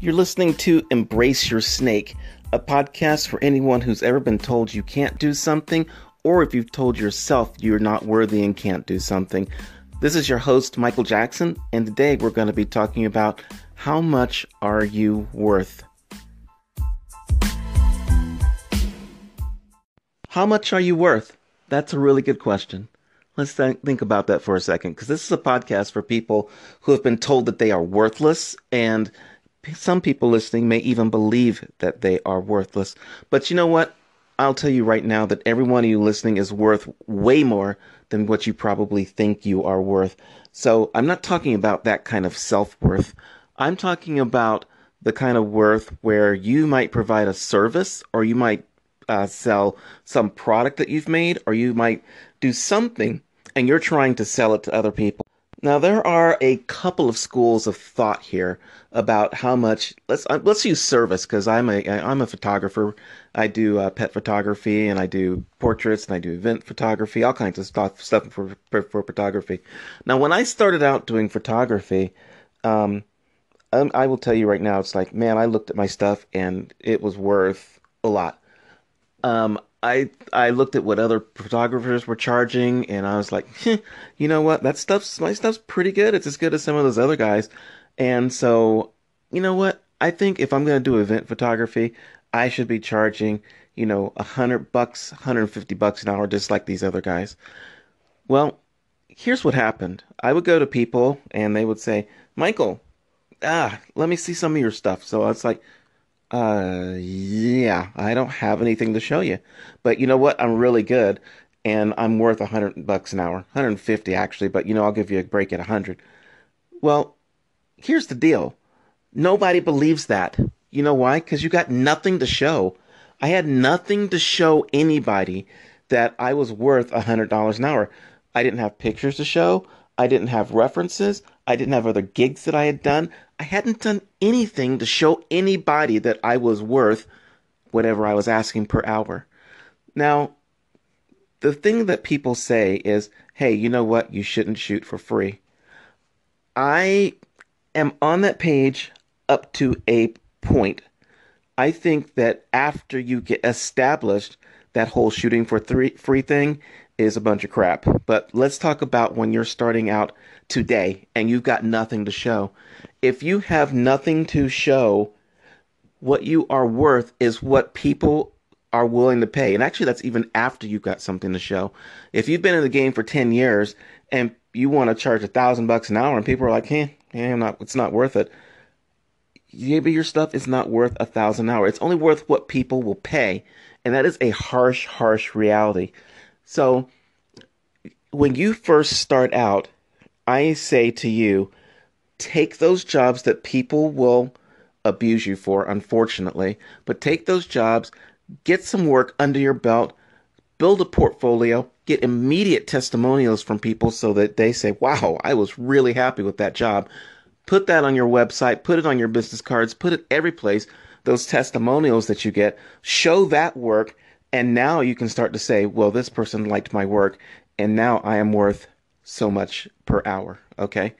You're listening to Embrace Your Snake, a podcast for anyone who's ever been told you can't do something, or if you've told yourself you're not worthy and can't do something. This is your host, Michael Jackson, and today we're going to be talking about how much are you worth? How much are you worth? That's a really good question. Let's think about that for a second, because this is a podcast for people who have been told that they are worthless, and some people listening may even believe that they are worthless. But you know what? I'll tell you right now that every one of you listening is worth way more than what you probably think you are worth. So I'm not talking about that kind of self-worth. I'm talking about the kind of worth where you might provide a service, or you might sell some product that you've made, or you might do something and you're trying to sell it to other people. Now, there are a couple of schools of thought here about how much. Let's use service, because I'm a photographer. I do pet photography, and I do portraits, and I do event photography, all kinds of stuff for photography. Now, when I started out doing photography, I will tell you right now, it's like, man, I looked at my stuff and it was worth a lot. I looked at what other photographers were charging, and I was like, you know what? My stuff's pretty good. It's as good as some of those other guys. And so, you know what? I think if I'm going to do event photography, I should be charging, $100, $150 an hour, just like these other guys. Well, here's what happened. I would go to people and they would say, Michael, let me see some of your stuff. So I was like, yeah, I don't have anything to show you, but you know what? I'm really good, and I'm worth $100 an hour, 150 actually, but I'll give you a break at 100. Well, here's the deal. Nobody believes that. You know why? Because you got nothing to show. I had nothing to show anybody that I was worth $100 an hour. I didn't have pictures to show. I didn't have references. I didn't have other gigs that I had done. I hadn't done anything to show anybody that I was worth whatever I was asking per hour. Now, the thing that people say is, hey, you know what? You shouldn't shoot for free. I am on that page up to a point. I think that after you get established, that whole shooting for free thing is a bunch of crap. But let's talk about when you're starting out today and you've got nothing to show. If you have nothing to show, what you are worth is what people are willing to pay. And actually, that's even after you've got something to show. If you've been in the game for 10 years and you want to charge $1,000 an hour and people are like, it's not worth it. Maybe your stuff is not worth $1,000 an hour. It's only worth what people will pay. And that is a harsh, harsh reality. So when you first start out, I say to you, take those jobs that people will abuse you for, unfortunately, but take those jobs, get some work under your belt, build a portfolio, get immediate testimonials from people so that they say, wow, I was really happy with that job. Put that on your website, put it on your business cards, put it every place, those testimonials that you get, show that work. And now you can start to say, well, this person liked my work, and now I am worth so much per hour, okay?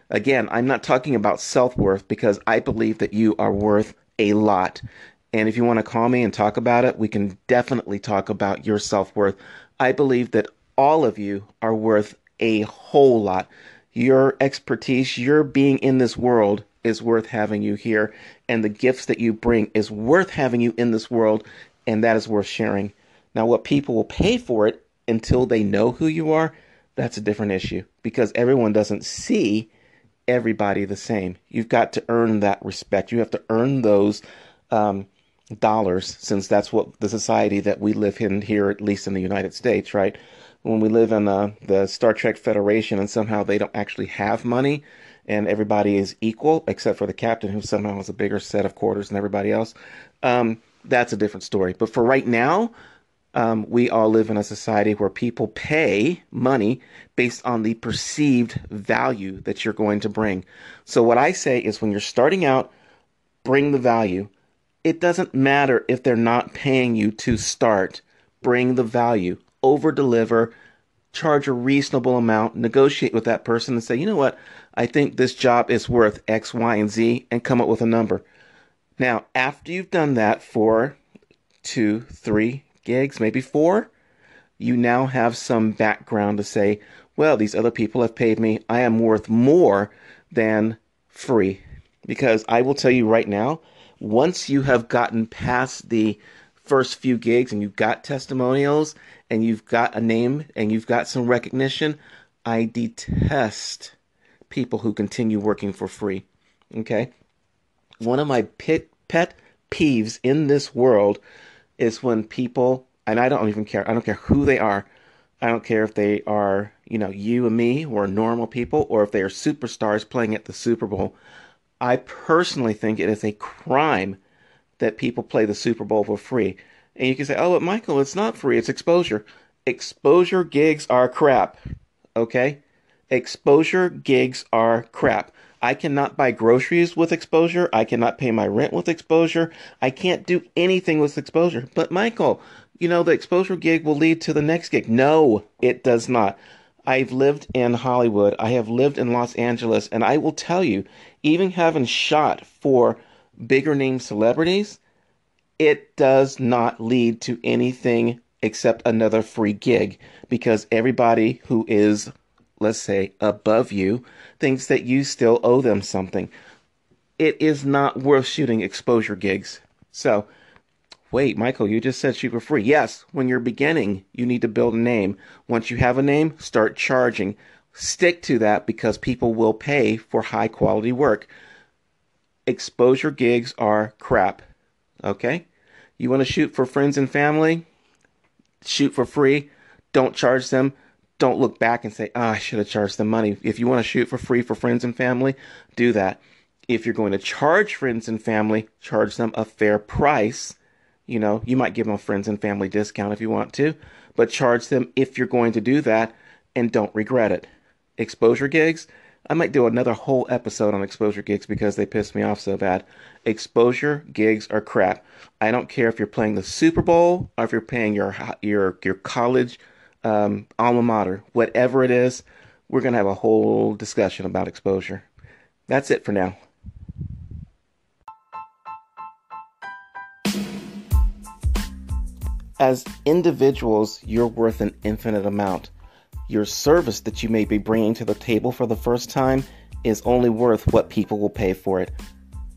Again, I'm not talking about self-worth, because I believe that you are worth a lot. And if you want to call me and talk about it, we can definitely talk about your self-worth. I believe that all of you are worth a whole lot. Your expertise, your being in this world is worth having you here, and the gifts that you bring is worth having you in this world. And that is worth sharing. Now, what people will pay for it until they know who you are, that's a different issue, because everyone doesn't see everybody the same. You've got to earn that respect. You have to earn those dollars, since that's what the society that we live in here, at least in the United States, right? When we live in the Star Trek Federation and somehow they don't actually have money and everybody is equal, except for the captain, who somehow has a bigger set of quarters than everybody else. That's a different story. But for right now, we all live in a society where people pay money based on the perceived value that you're going to bring. So what I say is, when you're starting out, bring the value. It doesn't matter if they're not paying you to start. Bring the value. Over-deliver. Charge a reasonable amount. Negotiate with that person and say, you know what? I think this job is worth X, Y, and Z, and come up with a number. Now, after you've done that for 2, 3 gigs, maybe 4, you now have some background to say, well, these other people have paid me. I am worth more than free. Because I will tell you right now, once you have gotten past the first few gigs and you've got testimonials and you've got a name and you've got some recognition, I detest people who continue working for free. Okay? One of my pet peeves in this world is when people, and I don't even care, I don't care who they are. I don't care if they are, you and me, or normal people, or if they are superstars playing at the Super Bowl. I personally think it is a crime that people play the Super Bowl for free. And you can say, oh, but Michael, it's not free, it's exposure. Exposure gigs are crap. Okay? Exposure gigs are crap. I cannot buy groceries with exposure. I cannot pay my rent with exposure. I can't do anything with exposure. But Michael, the exposure gig will lead to the next gig. No, it does not. I've lived in Hollywood. I have lived in Los Angeles. And I will tell you, even having shot for bigger name celebrities, it does not lead to anything except another free gig because everybody who is, let's say, above you thinks that you still owe them something. It is not worth shooting exposure gigs. So, wait, Michael, you just said shoot for free. Yes, when you're beginning, you need to build a name. Once you have a name, start charging. Stick to that because people will pay for high quality work. Exposure gigs are crap. Okay? You want to shoot for friends and family? Shoot for free. Don't charge them. Don't look back and say, I should have charged them money. If you want to shoot for free for friends and family, do that. If you're going to charge friends and family, charge them a fair price. You might give them a friends and family discount if you want to, but charge them if you're going to do that and don't regret it. Exposure gigs, I might do another whole episode on exposure gigs because they piss me off so bad. Exposure gigs are crap. I don't care if you're playing the Super Bowl or if you're paying your college alma mater. Whatever it is, we're going to have a whole discussion about exposure. That's it for now. As individuals, you're worth an infinite amount. Your service that you may be bringing to the table for the first time is only worth what people will pay for it.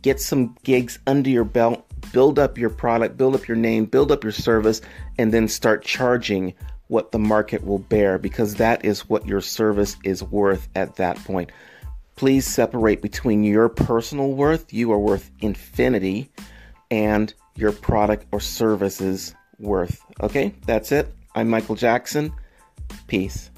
Get some gigs under your belt, build up your product, build up your name, build up your service, and then start charging what the market will bear because that is what your service is worth at that point. Please separate between your personal worth, you are worth infinity, and your product or services worth. Okay, that's it. I'm Michael Jackson. Peace.